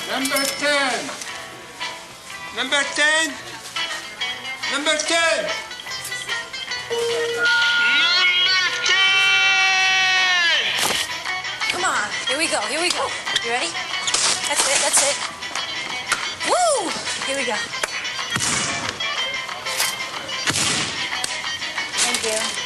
Number 10. Number 10. Number 10. Come on. Here we go. Here we go. You ready? That's it. That's it. Woo! Here we go. Thank you.